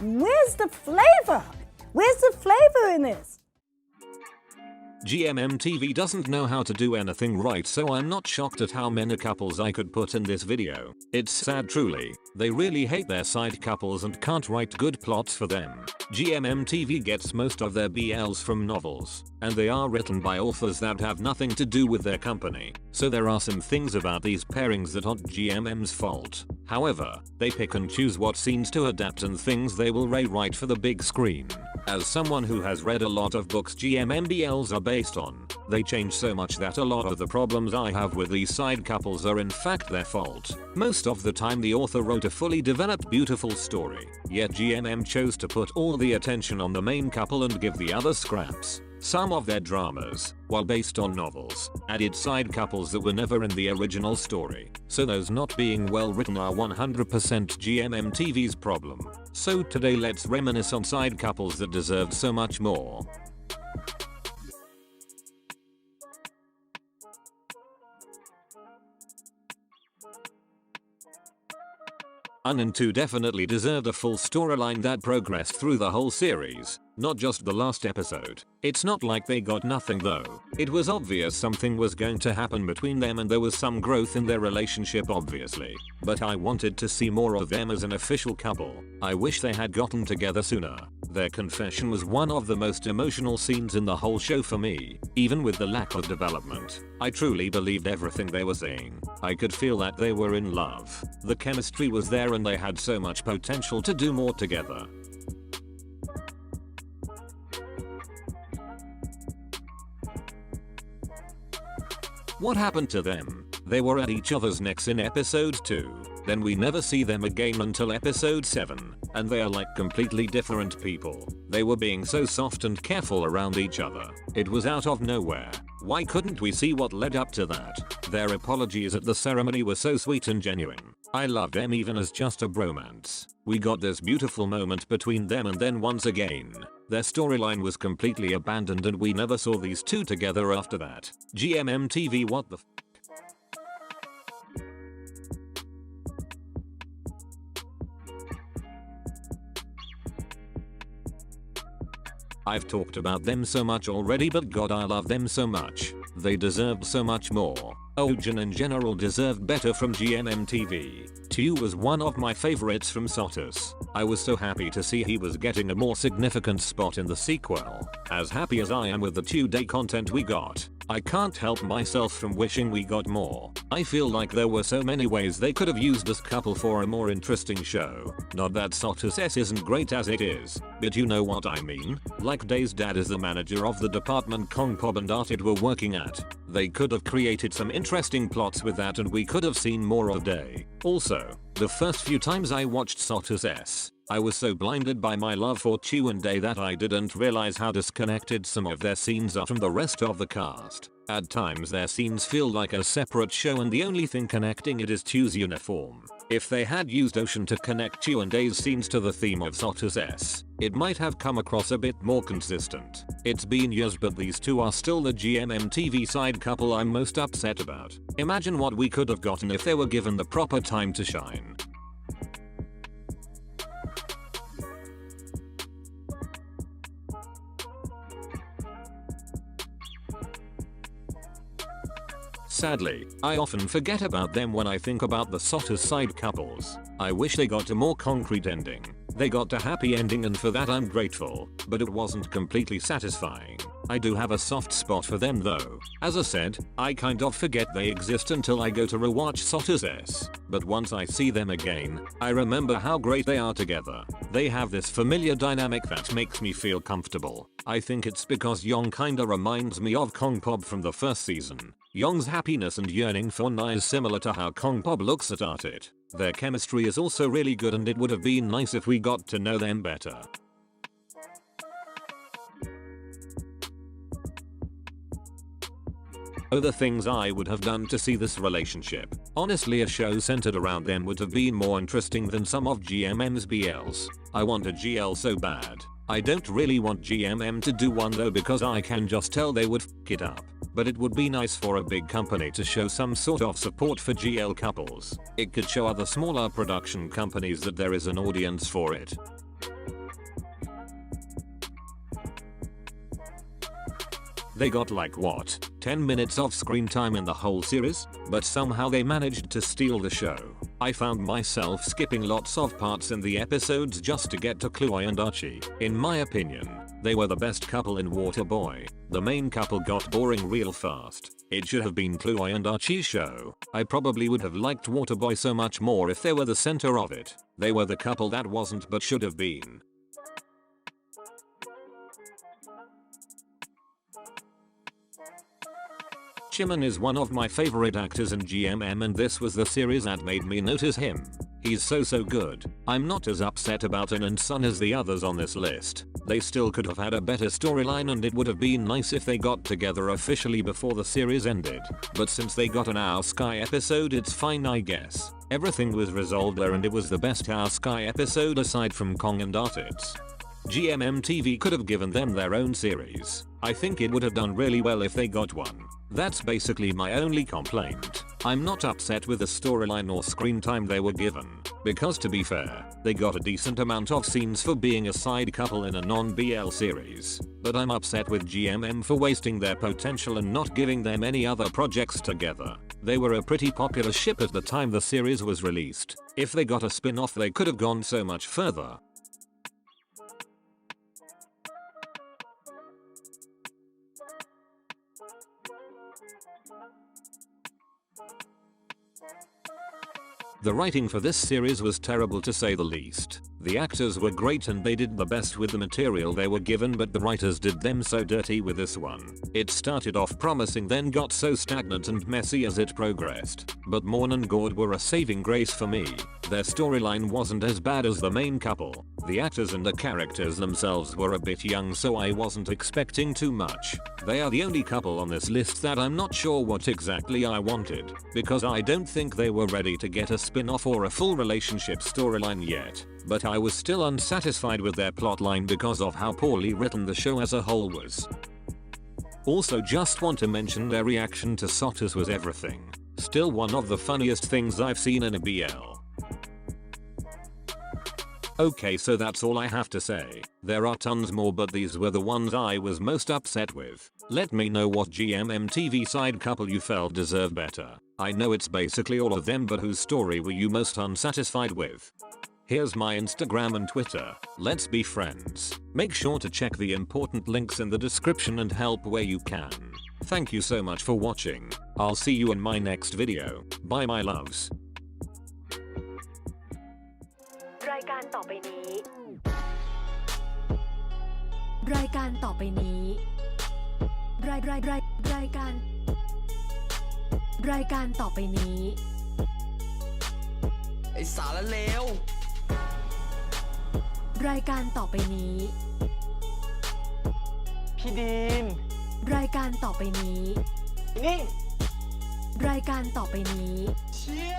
Where's the flavor? Where's the flavor in this? GMMTV doesn't know how to do anything right, so I'm not shocked at how many couples I could put in this video. It's sad truly. They really hate their side couples and can't write good plots for them. GMMTV gets most of their BLs from novels, and they are written by authors that have nothing to do with their company, so there are some things about these pairings that aren't GMM's fault. However, they pick and choose what scenes to adapt and things they will rewrite for the big screen. As someone who has read a lot of books GMM BLs are based on, they change so much that a lot of the problems I have with these side couples are in fact their fault. Most of the time the author wrote a fully developed beautiful story, yet GMM chose to put all the attention on the main couple and give the other scraps. Some of their dramas, while based on novels, added side couples that were never in the original story, so those not being well written are 100% GMMTV's problem. So today let's reminisce on side couples that deserved so much more. 1 and 2 definitely deserved a full storyline that progressed through the whole series, not just the last episode. It's not like they got nothing though. It was obvious something was going to happen between them and there was some growth in their relationship obviously. But I wanted to see more of them as an official couple. I wish they had gotten together sooner. Their confession was one of the most emotional scenes in the whole show for me, even with the lack of development. I truly believed everything they were saying. I could feel that they were in love. The chemistry was there and they had so much potential to do more together. What happened to them? They were at each other's necks in episode 2. Then we never see them again until episode 7, and they are like completely different people. They were being so soft and careful around each other. It was out of nowhere. Why couldn't we see what led up to that? Their apologies at the ceremony were so sweet and genuine. I loved them even as just a bromance. We got this beautiful moment between them and then once again, their storyline was completely abandoned and we never saw these two together after that. GMMTV, what the f? I've talked about them so much already, but god I love them so much. They deserved so much more. Ojan in general deserved better from GMMTV. Tu was one of my favorites from SOTUS. I was so happy to see he was getting a more significant spot in the sequel. As happy as I am with the 2-day content we got, I can't help myself from wishing we got more. I feel like there were so many ways they could have used this couple for a more interesting show. Not that SOTUS S isn't great as it is, but you know what I mean? Like Day's dad is the manager of the department Kong Pob and Archie were working at. They could have created some interesting plots with that and we could have seen more of Day. Also, the first few times I watched SOTUS S, I was so blinded by my love for Tu and Day that I didn't realize how disconnected some of their scenes are from the rest of the cast. At times their scenes feel like a separate show and the only thing connecting it is Tu's uniform. If they had used Ocean to connect Tu and Day's scenes to the theme of SOTUS S, it might have come across a bit more consistent. It's been years but these two are still the GMMTV side couple I'm most upset about. Imagine what we could have gotten if they were given the proper time to shine. Sadly, I often forget about them when I think about the SOTUS side couples. I wish they got a more concrete ending. They got a happy ending and for that I'm grateful, but it wasn't completely satisfying. I do have a soft spot for them though. As I said, I kind of forget they exist until I go to rewatch SOTUS S. But once I see them again, I remember how great they are together. They have this familiar dynamic that makes me feel comfortable. I think it's because Yong kinda reminds me of Kong Pob from the first season. Yong's happiness and yearning for N'a is similar to how Kong Pob looks at Archie. Their chemistry is also really good and it would have been nice if we got to know them better. Oh, the things I would have done to see this relationship. Honestly, a show centered around them would have been more interesting than some of GMM's BLs. I want a GL so bad. I don't really want GMM to do one though because I can just tell they would f it up. But it would be nice for a big company to show some sort of support for GL couples. It could show other smaller production companies that there is an audience for it. They got like what, 10 minutes of screen time in the whole series? But somehow they managed to steal the show. I found myself skipping lots of parts in the episodes just to get to Chloe and Archie. In my opinion, they were the best couple in Waterboy. The main couple got boring real fast. It should have been Chloe and Archie's show. I probably would have liked Waterboy so much more if they were the center of it. They were the couple that wasn't but should have been. Jimin is one of my favorite actors in GMM, and this was the series that made me notice him. He's so good. I'm not as upset about An and Sun as the others on this list. They still could have had a better storyline, and it would have been nice if they got together officially before the series ended. But since they got an Our Sky episode, it's fine, I guess. Everything was resolved there, and it was the best Our Sky episode aside from Kong and Artits. GMMTV could have given them their own series. I think it would have done really well if they got one. That's basically my only complaint. I'm not upset with the storyline or screen time they were given, because to be fair, they got a decent amount of scenes for being a side couple in a non-BL series. But I'm upset with GMM for wasting their potential and not giving them any other projects together. They were a pretty popular ship at the time the series was released. If they got a spin-off, they could have gone so much further. The writing for this series was terrible to say the least. The actors were great and they did the best with the material they were given, but the writers did them so dirty with this one. It started off promising, then got so stagnant and messy as it progressed. But Morn and Gord were a saving grace for me. Their storyline wasn't as bad as the main couple. The actors and the characters themselves were a bit young, so I wasn't expecting too much. They are the only couple on this list that I'm not sure what exactly I wanted, because I don't think they were ready to get a spin-off or a full relationship storyline yet. But I was still unsatisfied with their plotline because of how poorly written the show as a whole was. Also, just want to mention their reaction to SOTUS was everything. Still one of the funniest things I've seen in a BL. Okay, so that's all I have to say. There are tons more, but these were the ones I was most upset with. Let me know what GMMTV side couple you felt deserved better. I know it's basically all of them, but whose story were you most unsatisfied with? Here's my Instagram and Twitter. Let's be friends. Make sure to check the important links in the description and help where you can. Thank you so much for watching. I'll see you in my next video. Bye my loves. รายการต่อไปนี้ รายการต่อไปนี้ ไอ้สารเลว รายการต่อไปนี้ พี่ดีน รายการต่อไปนี้ นิ่ง รายการต่อไปนี้ เชี่ย